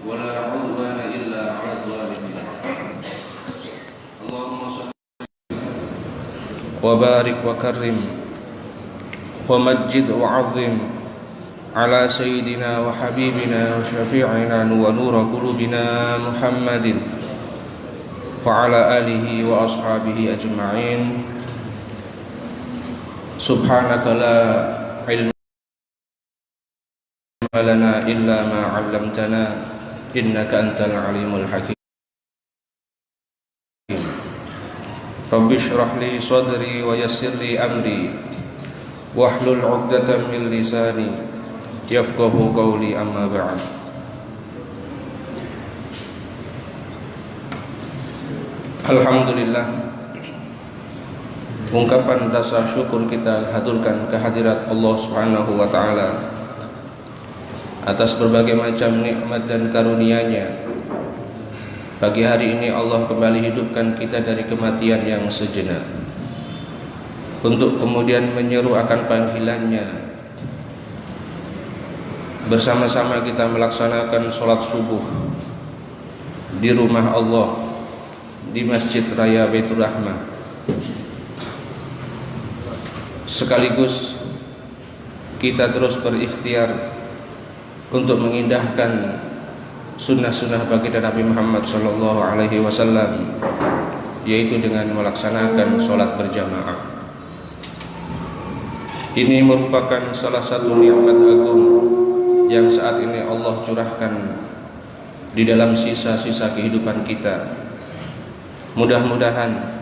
ولا عدوان إلا على الظالمين اللهم صل وبارك وكرم ومجد وعظم على سيدنا وحبيبنا وشفيعنا ونور قلوبنا محمد وعلى آله وأصحابه أجمعين سبحانك لا علم لنا إلا ما علمتنا إنك أنت العليم الحكيم رب اشرح لي صدري ويسر لي أمري واحلل عقدة من لساني يفقه قولي أما بعد. Alhamdulillah, ungkapan rasa syukur kita haturkan kehadirat Allah Subhanahu wa taala atas berbagai macam nikmat dan karunia-Nya. Pagi hari ini Allah kembali hidupkan kita dari kematian yang sejenak untuk kemudian menyeru akan panggilan-Nya. Bersama-sama kita melaksanakan sholat subuh di rumah Allah, di Masjid Raya Baitur Rahmah. Sekaligus kita terus berikhtiar untuk mengindahkan sunnah-sunnah baginda Nabi Muhammad SAW, yaitu dengan melaksanakan sholat berjamaah. Ini merupakan salah satu nikmat agung yang saat ini Allah curahkan di dalam sisa-sisa kehidupan kita. Mudah-mudahan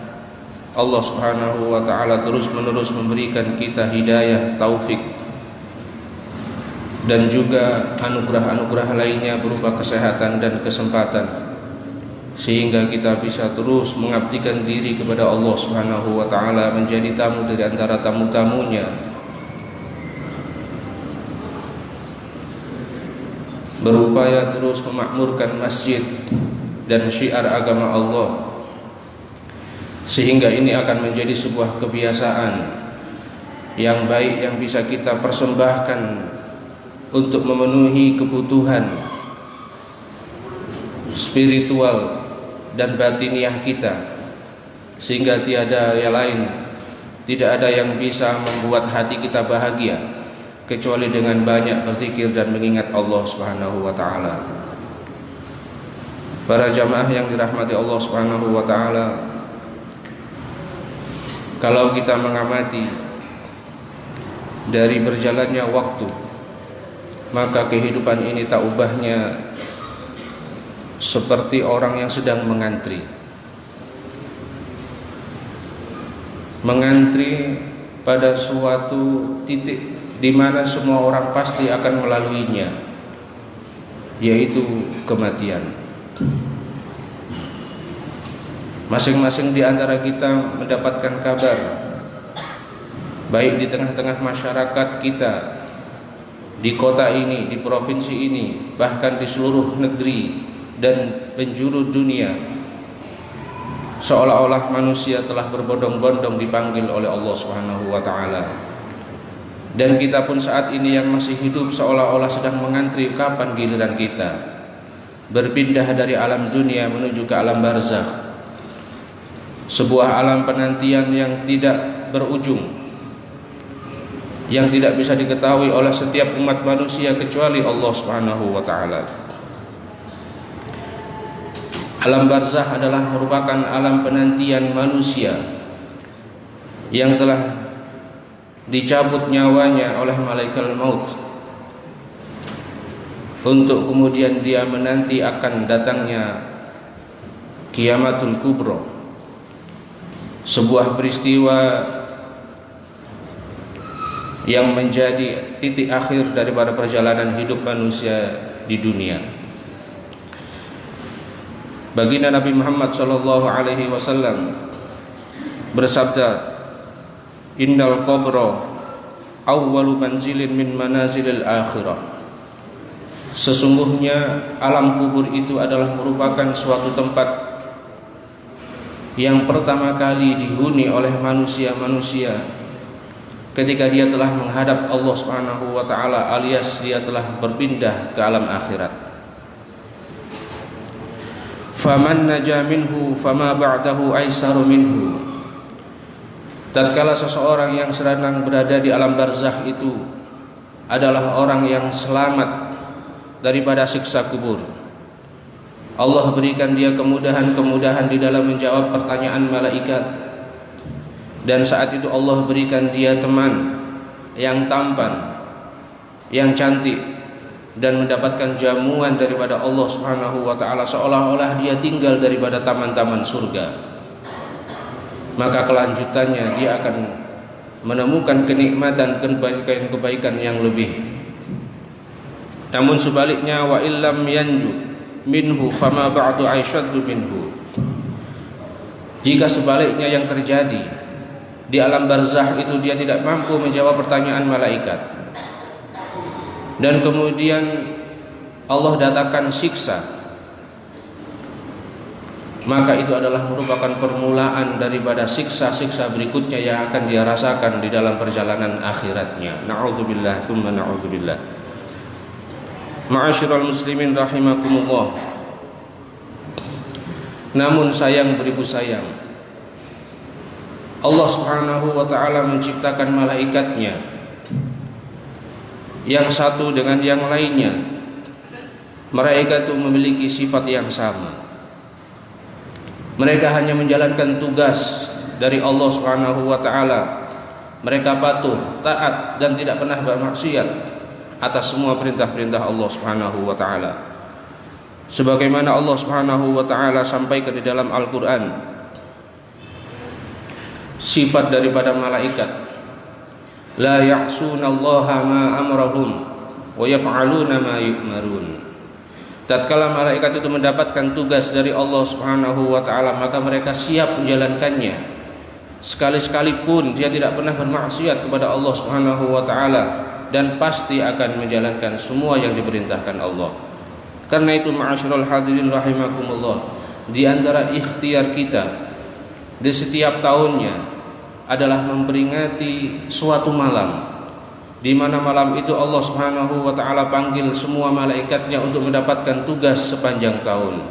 Allah Subhanahu wa taala terus-menerus memberikan kita hidayah, taufik, dan juga anugerah-anugerah lainnya berupa kesehatan dan kesempatan, sehingga kita bisa terus mengabdikan diri kepada Allah Subhanahu wa taala, menjadi tamu dari antara tamu-tamunya, berupaya terus memakmurkan masjid dan syiar agama Allah, sehingga ini akan menjadi sebuah kebiasaan yang baik yang bisa kita persembahkan untuk memenuhi kebutuhan spiritual dan batiniah kita, sehingga tiada yang lain, tidak ada yang bisa membuat hati kita bahagia kecuali dengan banyak berzikir dan mengingat Allah Subhanahu wa taala. Para jamaah yang dirahmati Allah Subhanahu wa taala, kalau kita mengamati dari berjalannya waktu, maka kehidupan ini tak ubahnya seperti orang yang sedang mengantri pada suatu titik di mana semua orang pasti akan melaluinya, yaitu kematian. Masing-masing di antara kita mendapatkan kabar, baik di tengah-tengah masyarakat kita, di kota ini, di provinsi ini, bahkan di seluruh negeri dan penjuru dunia, seolah-olah manusia telah berbondong-bondong dipanggil oleh Allah Subhanahu wa taala. Dan kita pun saat ini yang masih hidup seolah-olah sedang mengantri kapan giliran kita berpindah dari alam dunia menuju ke alam barzakh, sebuah alam penantian yang tidak berujung, yang tidak bisa diketahui oleh setiap umat manusia kecuali Allah Subhanahu wa taala. Alam barzakh adalah merupakan alam penantian manusia yang telah dicabut nyawanya oleh malaikat maut, untuk kemudian dia menanti akan datangnya Qiyamatul Kubra, sebuah peristiwa yang menjadi titik akhir daripada perjalanan hidup manusia di dunia. Baginda Nabi Muhammad SAW bersabda, Innal qabra awwalu manzilin min manazilil akhirah. Sesungguhnya alam kubur itu adalah merupakan suatu tempat yang pertama kali dihuni oleh manusia-manusia ketika dia telah menghadap Allah Subhanahu wa taala, alias dia telah berpindah ke alam akhirat. faman naja minhu fama ba'dahu aisaru minhu. Tatkala seseorang yang sedang berada di alam barzakh itu adalah orang yang selamat daripada siksa kubur, Allah berikan dia kemudahan-kemudahan di dalam menjawab pertanyaan malaikat. Dan saat itu Allah berikan dia teman yang tampan, yang cantik, dan mendapatkan jamuan daripada Allah Subhanahu wa taala, seolah-olah dia tinggal daripada taman-taman surga. Maka kelanjutannya dia akan menemukan kenikmatan, kebaikan yang lebih. Namun sebaliknya, wa illam yanju minhu fama ba'du aisyaddu minhu. Jika sebaliknya yang terjadi di alam barzakh itu dia tidak mampu menjawab pertanyaan malaikat, dan kemudian Allah datangkan siksa, maka itu adalah merupakan permulaan daripada siksa-siksa berikutnya yang akan dia rasakan di dalam perjalanan akhiratnya. Na'udzubillah tsumma na'udzubillah. Ma'asyiral muslimin rahimakumullah. Namun sayang beribu sayang, Allah Subhanahu wa taala menciptakan malaikatnya yang satu dengan yang lainnya. Mereka itu memiliki sifat yang sama. Mereka hanya menjalankan tugas dari Allah Subhanahu wa taala. Mereka patuh, taat, dan tidak pernah bermaksiat atas semua perintah-perintah Allah Subhanahu wa taala. Sebagaimana Allah Subhanahu wa taala sampaikan di dalam Al-Qur'an sifat daripada malaikat, la ya'sunallaha ma amrahum wa yaf'aluna ma yu'marun. Tatkala malaikat itu mendapatkan tugas dari Allah Subhanahu wa taala, maka mereka siap menjalankannya. Sekali-sekalipun dia tidak pernah bermaksiat kepada Allah Subhanahu wa taala, dan pasti akan menjalankan semua yang diperintahkan Allah. Karena itu ma'asyiral hadirin rahimakumullah, di antara ikhtiar kita di setiap tahunnya adalah memperingati suatu malam, di mana malam itu Allah Subhanahu wa taala panggil semua malaikatnya untuk mendapatkan tugas sepanjang tahun,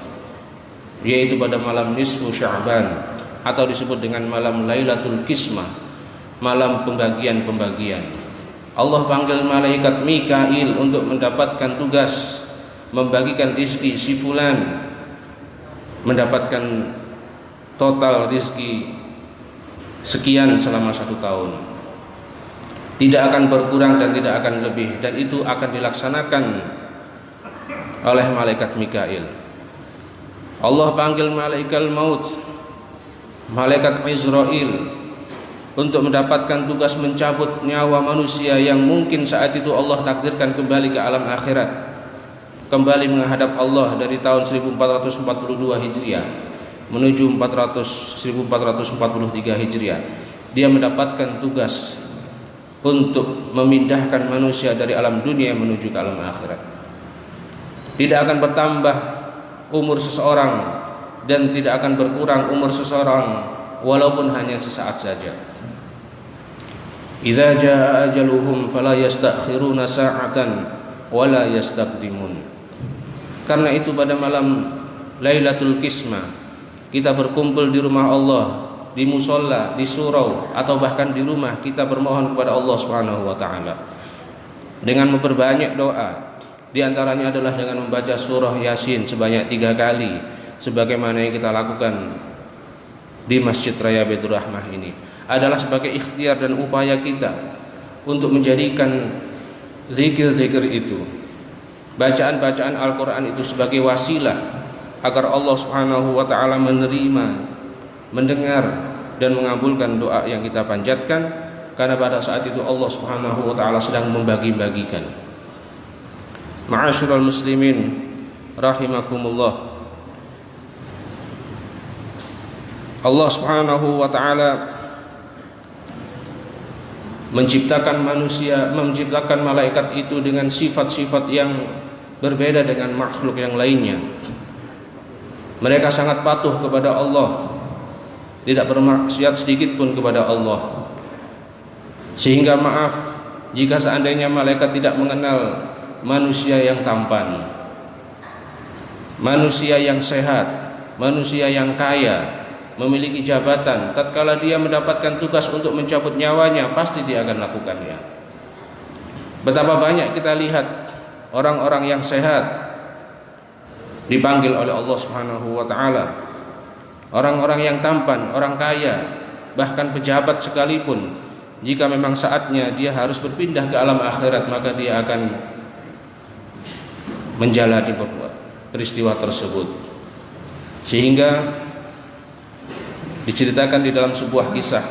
yaitu pada malam nisfu Sya'ban, atau disebut dengan malam Lailatul Qismah, malam pembagian-pembagian. Allah panggil malaikat Mikail untuk mendapatkan tugas membagikan rezeki si fulan, mendapatkan total rezeki sekian selama 1 tahun, tidak akan berkurang dan tidak akan lebih, dan itu akan dilaksanakan oleh malaikat Mikail. Allah panggil malaikat maut, malaikat Israel, untuk mendapatkan tugas mencabut nyawa manusia yang mungkin saat itu Allah takdirkan kembali ke alam akhirat, kembali menghadap Allah dari tahun 1442 Hijriah menuju 1443 Hijriah. Dia mendapatkan tugas untuk memindahkan manusia dari alam dunia menuju ke alam akhirat. Tidak akan bertambah umur seseorang dan tidak akan berkurang umur seseorang, walaupun hanya sesaat saja. Idza jaa ajaluhum fala yastakhiruna sa'atan wala yastaqdimun. Karena itu pada malam Lailatul Qismah kita berkumpul di rumah Allah, di musola, di surau, atau bahkan di rumah kita bermohon kepada Allah Subhanahu wa taala dengan memperbanyak doa. Di antaranya adalah dengan membaca surah Yasin sebanyak 3 kali, sebagaimana yang kita lakukan di Masjid Raya Baitur Rahmah ini. Adalah sebagai ikhtiar dan upaya kita untuk menjadikan zikir-zikir itu, bacaan-bacaan Al-Quran itu sebagai wasilah agar Allah Subhanahu wa taala menerima, mendengar, dan mengabulkan doa yang kita panjatkan, karena pada saat itu Allah Subhanahu wa taala sedang membagi-bagikan. Ma'asyiral muslimin rahimakumullah. Allah Subhanahu wa taala menciptakan manusia, menciptakan malaikat itu dengan sifat-sifat yang berbeda dengan makhluk yang lainnya. Mereka sangat patuh kepada Allah, tidak bermaksiat sedikit pun kepada Allah. Sehingga maaf jika seandainya malaikat tidak mengenal manusia yang tampan, manusia yang sehat, manusia yang kaya, memiliki jabatan, tatkala dia mendapatkan tugas untuk mencabut nyawanya, pasti dia akan lakukannya. Betapa banyak kita lihat orang-orang yang sehat dipanggil oleh Allah Subhanahu wa taala. Orang-orang yang tampan, orang kaya, bahkan pejabat sekalipun, jika memang saatnya dia harus berpindah ke alam akhirat, maka dia akan menjalani peristiwa tersebut. Sehingga diceritakan di dalam sebuah kisah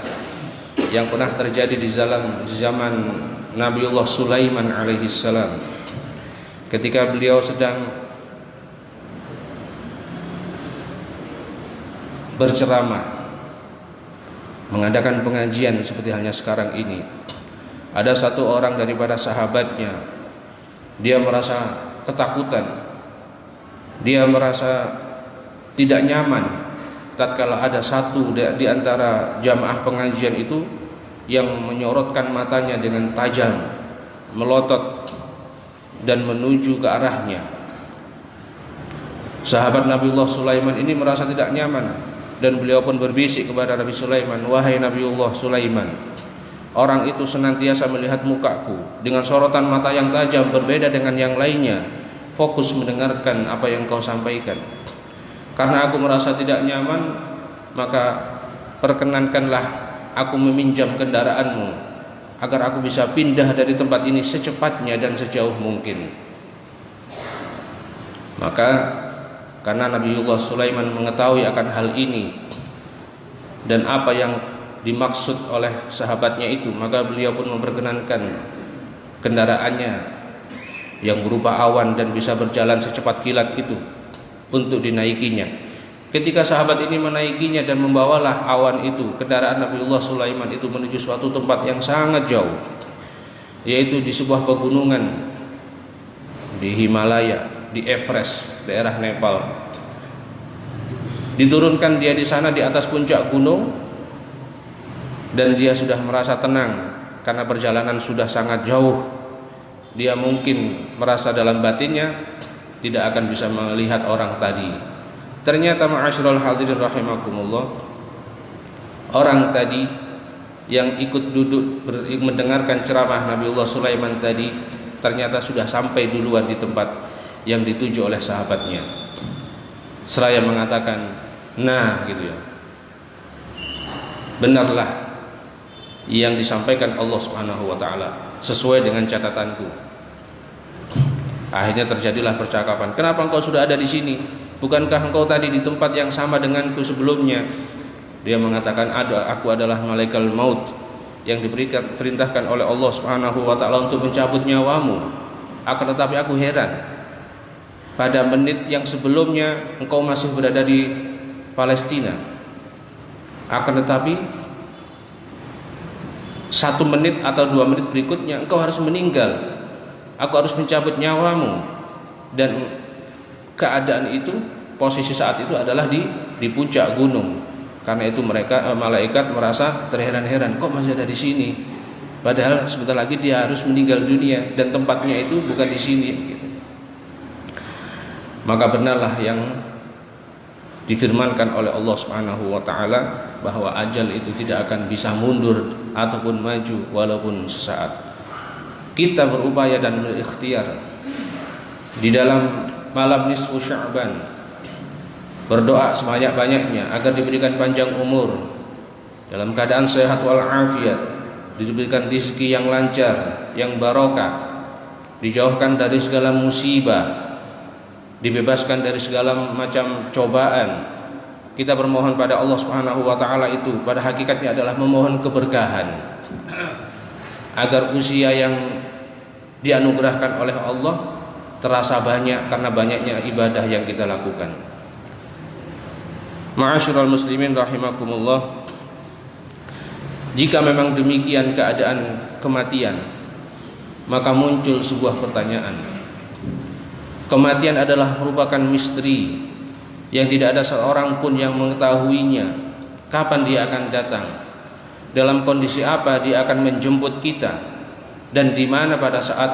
yang pernah terjadi di zaman Nabiullah Sulaiman alaihissalam, ketika beliau sedang berceramah, mengadakan pengajian seperti halnya sekarang ini. Ada satu orang daripada sahabatnya, dia merasa ketakutan, dia merasa tidak nyaman tatkala ada satu di antara jamaah pengajian itu yang menyorotkan matanya dengan tajam, melotot dan menuju ke arahnya. Sahabat Nabiullah Sulaiman ini merasa tidak nyaman, dan beliau pun berbisik kepada Nabi Sulaiman, "Wahai Nabiullah Sulaiman, orang itu senantiasa melihat mukaku dengan sorotan mata yang tajam, berbeda dengan yang lainnya, fokus mendengarkan apa yang kau sampaikan. Karena aku merasa tidak nyaman, maka perkenankanlah aku meminjam kendaraanmu agar aku bisa pindah dari tempat ini secepatnya dan sejauh mungkin." Maka karena Nabiullah Sulaiman mengetahui akan hal ini dan apa yang dimaksud oleh sahabatnya itu, maka beliau pun memperkenankan kendaraannya yang berupa awan dan bisa berjalan secepat kilat itu untuk dinaikinya. Ketika sahabat ini menaikinya dan membawalah awan itu, kendaraan Nabiullah Sulaiman itu menuju suatu tempat yang sangat jauh, yaitu di sebuah pegunungan di Himalaya, di Everest, daerah Nepal. Diturunkan dia di sana di atas puncak gunung, dan dia sudah merasa tenang karena perjalanan sudah sangat jauh. Dia mungkin merasa dalam batinnya tidak akan bisa melihat orang tadi. Ternyata ma'asyiral hadirin rahimakumullah, orang tadi yang ikut duduk mendengarkan ceramah Nabiullah Sulaiman tadi ternyata sudah sampai duluan di tempat yang dituju oleh sahabatnya. Seraya mengatakan, "Nah," gitu ya, "benarlah yang disampaikan Allah Subhanahu wa taala, sesuai dengan catatanku." Akhirnya terjadilah percakapan, "Kenapa engkau sudah ada di sini? Bukankah engkau tadi di tempat yang sama denganku sebelumnya?" Dia mengatakan, "Aku adalah malaikat maut yang diberikan perintahkan oleh Allah Subhanahu wa taala untuk mencabut nyawamu. Akan tetapi aku heran, pada menit yang sebelumnya engkau masih berada di Palestina. Akan tetapi 1 menit atau 2 menit berikutnya engkau harus meninggal. Aku harus mencabut nyawamu." Dan keadaan itu, posisi saat itu adalah di puncak gunung. Karena itu malaikat merasa terheran-heran, kok masih ada di sini? Padahal sebentar lagi dia harus meninggal dunia dan tempatnya itu bukan di sini. Gitu. Maka benarlah yang difirmankan oleh Allah Subhanahu wa taala bahwa ajal itu tidak akan bisa mundur ataupun maju walaupun sesaat. Kita berupaya dan berikhtiar di dalam malam nisfu Sya'ban, berdoa sebanyak-banyaknya agar diberikan panjang umur, dalam keadaan sehat walafiat, diberikan rezeki yang lancar, yang barokah, dijauhkan dari segala musibah, dibebaskan dari segala macam cobaan. Kita bermohon pada Allah Subhanahu wa taala itu pada hakikatnya adalah memohon keberkahan, agar usia yang dianugerahkan oleh Allah terasa banyak karena banyaknya ibadah yang kita lakukan. Ma'asyiral muslimin rahimakumullah, jika memang demikian keadaan kematian, maka muncul sebuah pertanyaan. Kematian adalah merupakan misteri yang tidak ada seorang pun yang mengetahuinya. Kapan dia akan datang? Dalam kondisi apa dia akan menjemput kita? Dan di mana pada saat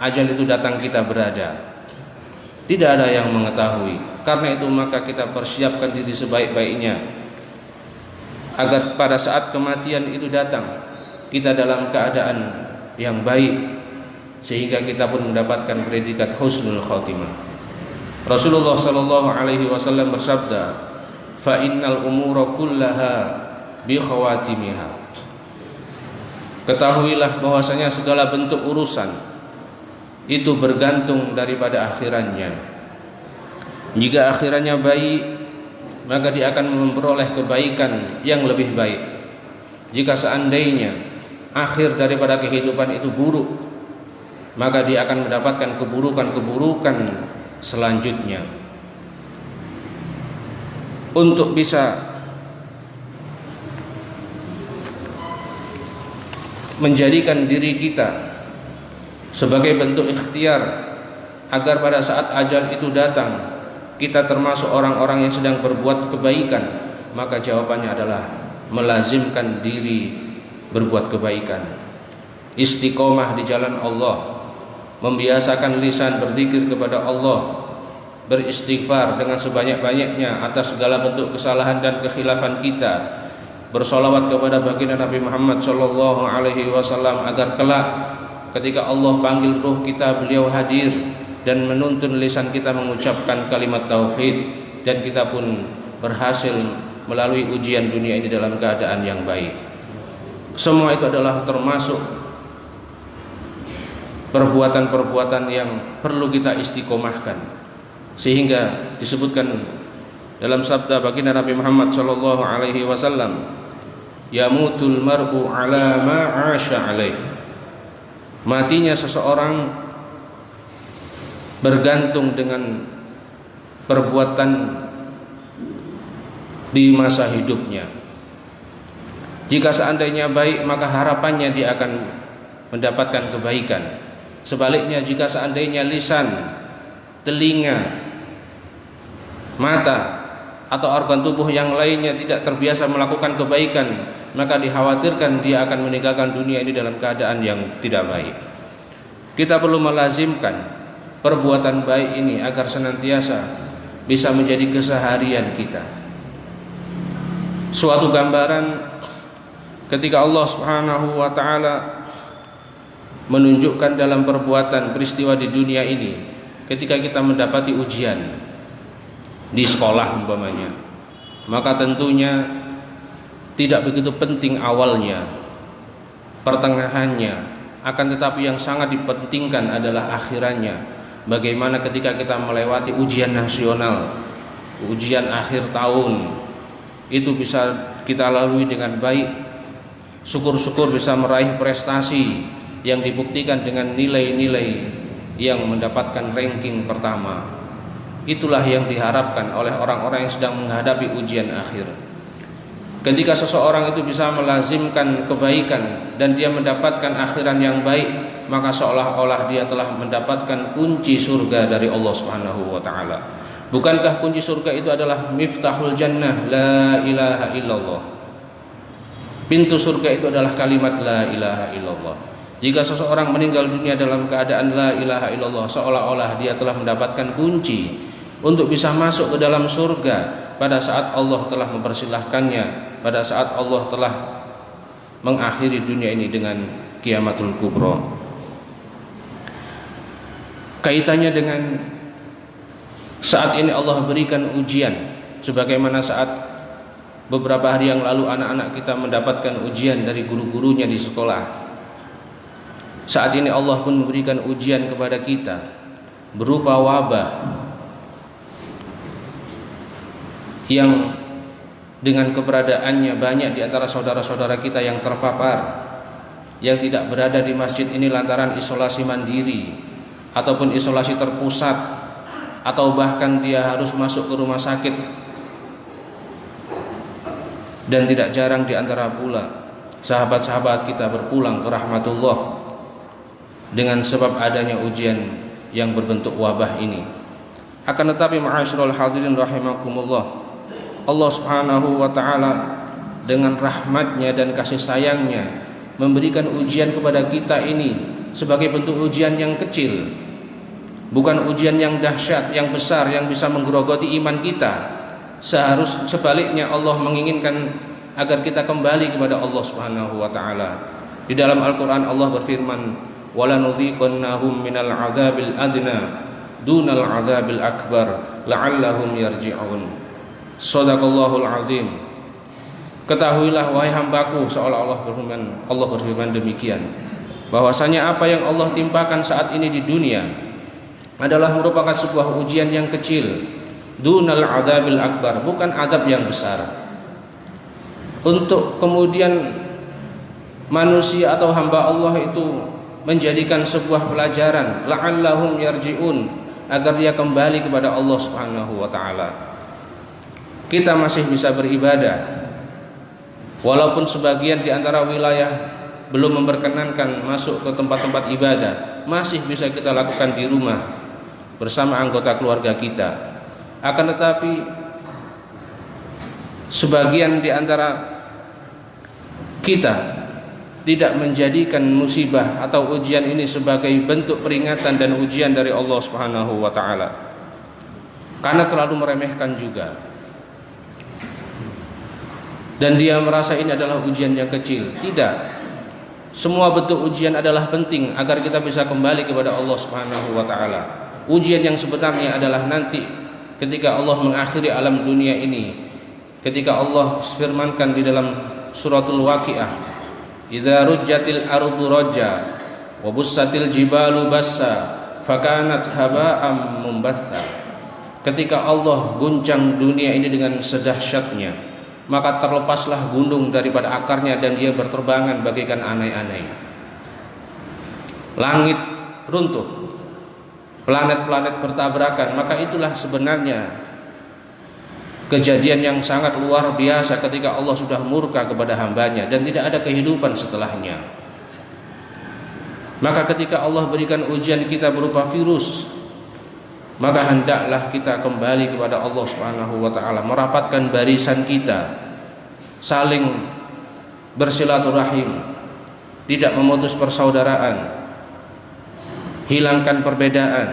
ajal itu datang kita berada? Tidak ada yang mengetahui. Karena itu maka kita persiapkan diri sebaik-baiknya agar pada saat kematian itu datang kita dalam keadaan yang baik, sehingga kita pun mendapatkan predikat husnul khotimah. Rasulullah sallallahu alaihi wasallam bersabda, "Fa innal umura kullaha bi khawatimiha." Ketahuilah bahwasanya segala bentuk urusan itu bergantung daripada akhirannya. Jika akhirannya baik, maka dia akan memperoleh kebaikan yang lebih baik. Jika seandainya akhir daripada kehidupan itu buruk, maka dia akan mendapatkan keburukan-keburukan selanjutnya. Untuk bisa menjadikan diri kita sebagai bentuk ikhtiar agar pada saat ajal itu datang kita termasuk orang-orang yang sedang berbuat kebaikan, maka jawabannya adalah melazimkan diri berbuat kebaikan, istiqomah di jalan Allah, membiasakan lisan berzikir kepada Allah, beristighfar dengan sebanyak-banyaknya atas segala bentuk kesalahan dan kekhilafan kita, bersolawat kepada baginda Nabi Muhammad sallallahu alaihi wasallam agar kelak ketika Allah panggil ruh kita, beliau hadir dan menuntun lisan kita mengucapkan kalimat tauhid, dan kita pun berhasil melalui ujian dunia ini dalam keadaan yang baik. Semua itu adalah termasuk perbuatan-perbuatan yang perlu kita istiqomahkan, sehingga disebutkan dalam sabda baginda Nabi Muhammad sallallahu alaihi wasallam, yamutul mar'u ala ma 'asha alaih. Matinya seseorang bergantung dengan perbuatan di masa hidupnya. Jika seandainya baik, maka harapannya dia akan mendapatkan kebaikan. Sebaliknya, jika seandainya lisan, telinga, mata atau organ tubuh yang lainnya tidak terbiasa melakukan kebaikan, maka dikhawatirkan dia akan meninggalkan dunia ini dalam keadaan yang tidak baik. Kita perlu melazimkan perbuatan baik ini agar senantiasa bisa menjadi keseharian kita. Suatu gambaran ketika Allah Subhanahu wa taala menunjukkan dalam perbuatan peristiwa di dunia ini, ketika kita mendapati ujian di sekolah umpamanya, maka tentunya tidak begitu penting awalnya, pertengahannya, akan tetapi yang sangat dipentingkan adalah akhirannya. Bagaimana ketika kita melewati ujian nasional, ujian akhir tahun, itu bisa kita lalui dengan baik. Syukur-syukur bisa meraih prestasi yang dibuktikan dengan nilai-nilai yang mendapatkan ranking pertama. Itulah yang diharapkan oleh orang-orang yang sedang menghadapi ujian akhir. Ketika seseorang itu bisa melazimkan kebaikan dan dia mendapatkan akhiran yang baik, maka seolah-olah dia telah mendapatkan kunci surga dari Allah Subhanahu wa taala. Bukankah kunci surga itu adalah miftahul jannah, la ilaha illallah. Pintu surga itu adalah kalimat la ilaha illallah. Jika seseorang meninggal dunia dalam keadaan la ilaha illallah, seolah-olah dia telah mendapatkan kunci untuk bisa masuk ke dalam surga pada saat Allah telah mempersilahkannya, pada saat Allah telah mengakhiri dunia ini dengan kiamatul kubra. Kaitannya dengan saat ini Allah berikan ujian, sebagaimana saat beberapa hari yang lalu anak-anak kita mendapatkan ujian dari guru-gurunya di sekolah. Saat ini Allah pun memberikan ujian kepada kita berupa wabah yang dengan keberadaannya banyak di antara saudara-saudara kita yang terpapar, yang tidak berada di masjid ini lantaran isolasi mandiri ataupun isolasi terpusat, atau bahkan dia harus masuk ke rumah sakit. Dan tidak jarang di antara pula sahabat-sahabat kita berpulang ke rahmatullah dengan sebab adanya ujian yang berbentuk wabah ini. Akan tetapi ma'asyiral hadirin rahimakumullah, Allah Subhanahu wa taala dengan rahmatnya dan kasih sayangnya memberikan ujian kepada kita ini sebagai bentuk ujian yang kecil. bukan ujian yang dahsyat, yang besar, yang bisa menggerogoti iman kita. Sebaliknya Allah menginginkan agar kita kembali kepada Allah Subhanahu wa taala. Di dalam Al-Qur'an Allah berfirman, "Wala nudziqannahum minal 'adzabil adna dunal 'adzabil akbar la'allahum yarji'un." Shadaqallahul azim. Ketahuilah wahai hambaku, seolah-olah Allah berfirman demikian, bahwasanya apa yang Allah timpakan saat ini di dunia adalah merupakan sebuah ujian yang kecil, dunal 'adzabil akbar, bukan azab yang besar. Untuk kemudian manusia atau hamba Allah itu menjadikan sebuah pelajaran, la'allahum yarji'un, agar dia kembali kepada Allah Subhanahu wa taala. Kita masih bisa beribadah walaupun sebagian di antara wilayah belum memperkenankan masuk ke tempat-tempat ibadah, masih bisa kita lakukan di rumah bersama anggota keluarga kita. Akan tetapi sebagian di antara kita tidak menjadikan musibah atau ujian ini sebagai bentuk peringatan dan ujian dari Allah Subhanahu wa taala, karena terlalu meremehkan juga. Dan dia merasa ini adalah ujian yang kecil. Tidak. Semua bentuk ujian adalah penting agar kita bisa kembali kepada Allah Subhanahu wa taala. Ujian yang sebenarnya adalah nanti ketika Allah mengakhiri alam dunia ini. Ketika Allah firmankan di dalam suratul Waqiah, "Idza rujjatil ardu rajja wa bussatil jibalu bassa fakanat haba'am mumbatsa." Ketika Allah guncang dunia ini dengan sedahsyatnya, maka terlepaslah gunung daripada akarnya dan dia berterbangan bagaikan anai-anai. Langit runtuh, planet-planet bertabrakan. Maka itulah sebenarnya kejadian yang sangat luar biasa ketika Allah sudah murka kepada hambanya dan tidak ada kehidupan setelahnya. Maka ketika Allah berikan ujian kita berupa virus, maka hendaklah kita kembali kepada Allah Subhanahu wa taala, merapatkan barisan kita, saling bersilaturahim, tidak memutus persaudaraan, hilangkan perbedaan,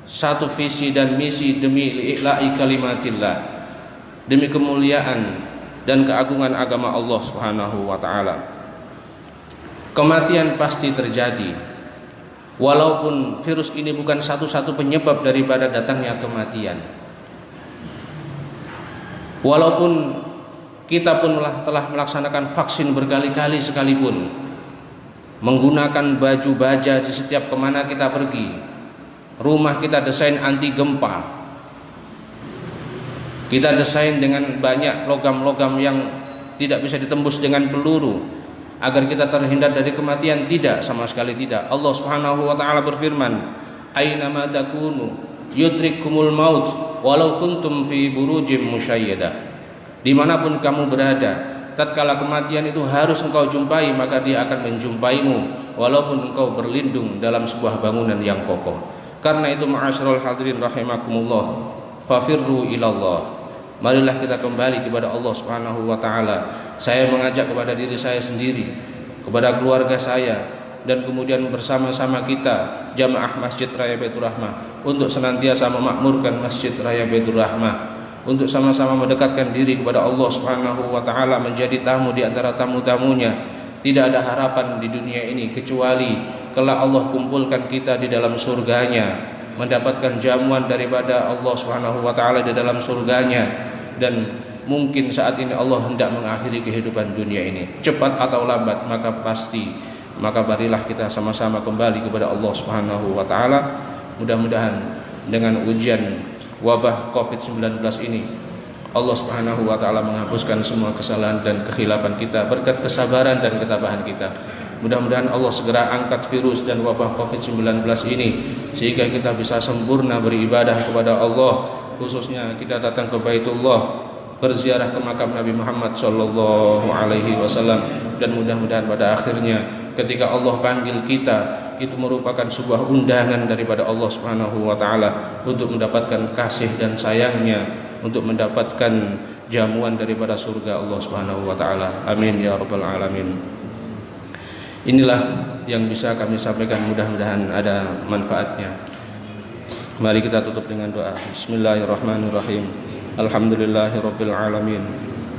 satu visi dan misi demi ila'i kalimatillah, demi kemuliaan dan keagungan agama Allah Subhanahu wa taala. Kematian pasti terjadi. Walaupun virus ini bukan satu-satu penyebab daripada datangnya kematian. Walaupun kita pun telah melaksanakan vaksin berkali-kali sekalipun, menggunakan baju baja di setiap kemana kita pergi, rumah kita desain anti gempa, kita desain dengan banyak logam-logam yang tidak bisa ditembus dengan peluru agar kita terhindar dari kematian. Tidak, sama sekali tidak. Allah Subhanahu wa taala berfirman, "Aina ma takunu yudrikumul maut walau kuntum fi burujim musyayyadah." Dimanapun kamu berada, tatkala kematian itu harus engkau jumpai, maka dia akan menjumpaimu walaupun engkau berlindung dalam sebuah bangunan yang kokoh. Karena itu ma'asyiral hadirin rahimakumullah, fafirru ilallah. Marilah kita kembali kepada Allah Subhanahu wa taala. Saya mengajak kepada diri saya sendiri, kepada keluarga saya, dan kemudian bersama-sama kita jamaah Masjid Raya Baitur Rahmah untuk senantiasa memakmurkan Masjid Raya Baitur Rahmah, untuk sama-sama mendekatkan diri kepada Allah Subhanahu wa taala, menjadi tamu di antara tamu-tamunya. Tidak ada harapan di dunia ini kecuali kelak Allah kumpulkan kita di dalam surganya, mendapatkan jamuan daripada Allah Subhanahu wa taala di dalam surganya. Dan mungkin saat ini Allah hendak mengakhiri kehidupan dunia ini, cepat atau lambat, maka marilah kita sama-sama kembali kepada Allah Subhanahu wa taala. Mudah-mudahan dengan ujian wabah Covid-19 ini Allah Subhanahu wa taala menghapuskan semua kesalahan dan kekhilafan kita berkat kesabaran dan ketabahan kita. Mudah-mudahan Allah segera angkat virus dan wabah Covid-19 ini sehingga kita bisa sempurna beribadah kepada Allah, khususnya kita datang ke Baitullah, berziarah ke makam Nabi Muhammad sallallahu alaihi wasallam, dan mudah-mudahan pada akhirnya ketika Allah panggil kita itu merupakan sebuah undangan daripada Allah Subhanahu wa taala untuk mendapatkan kasih dan sayangnya, untuk mendapatkan jamuan daripada surga Allah Subhanahu wa taala. Amin ya rabbal alamin. Inilah yang bisa kami sampaikan, mudah-mudahan ada manfaatnya. Mari kita tutup dengan doa. Bismillahirrahmanirrahim. Alhamdulillahirabbil alamin.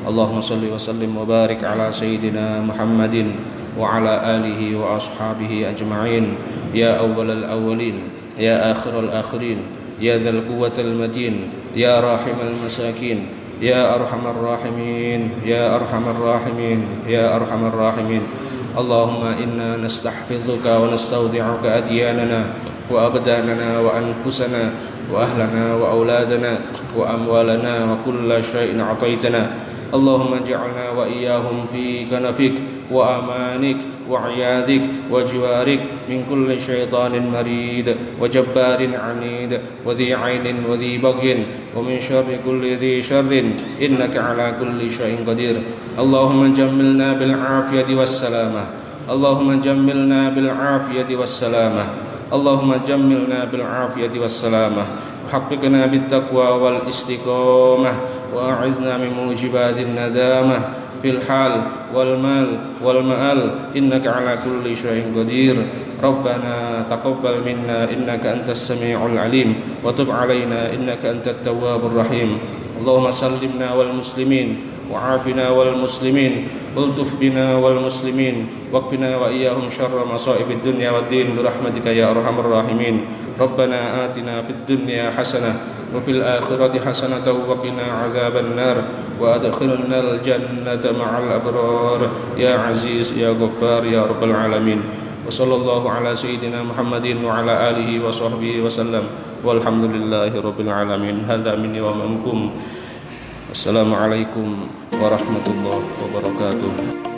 Allahumma shalli wa sallim wa barik ala sayyidina Muhammadin wa ala alihi wa ashabihi ajma'in. Ya awwalal awwalin, ya akhiral akhirin, ya dzal quwwatil matin, ya rahimal masakin, ya arhamar rahimin, ya arhamar rahimin, ya arhamar rahimin. Allahumma inna nastahfizuka wa nastawdi'uka adyanana wa abdanana wa anfusana wa ahlana wa auladana wa amwalana wa kulla syai'in ataitana. Allahumma ja'alna wa iyyahum fi kanafik wa amanik wa iyadik wa jiwarik min kulli syaitanin marid wa jabbarin anid wa dhi 'ainin wa dhi baghin wa min syarri kulli dhi syarrin innaka ala kulli syai'in qadir. Allahumma jammilna bil afiyati was salamah. Allahumma jammilna bil afiyati was salamah. Allahumma jammilna bil afiyati was salamah wa haqqiqna bit taqwa wal istiqamah wa a'izna min mujibatin nadamah fil hal wal mal wal ma'al innaka ala kulli syai'in qadir. Rabbana taqabbal minna innaka antas sami'ul alim wa tub alaina innaka antat tawwabur rahim. Allahumma sallimna wal muslimin وعافنا والمسلمين والطف بنا والمسلمين واكفنا وإياهم شر مصائب الدنيا والدين برحمتك يا أرحم الراحمين. ربنا آتنا في الدنيا حسنة وفي الآخرة حسنة وقنا عذاب النار وأدخلنا الجنة مع الأبرار يا عزيز يا غفار يا رب العالمين. وصلى الله على سيدنا محمد وعلى آله وصحبه وسلم والحمد لله رب العالمين. هذا مني ومنكم. Assalamualaikum warahmatullahi wabarakatuh.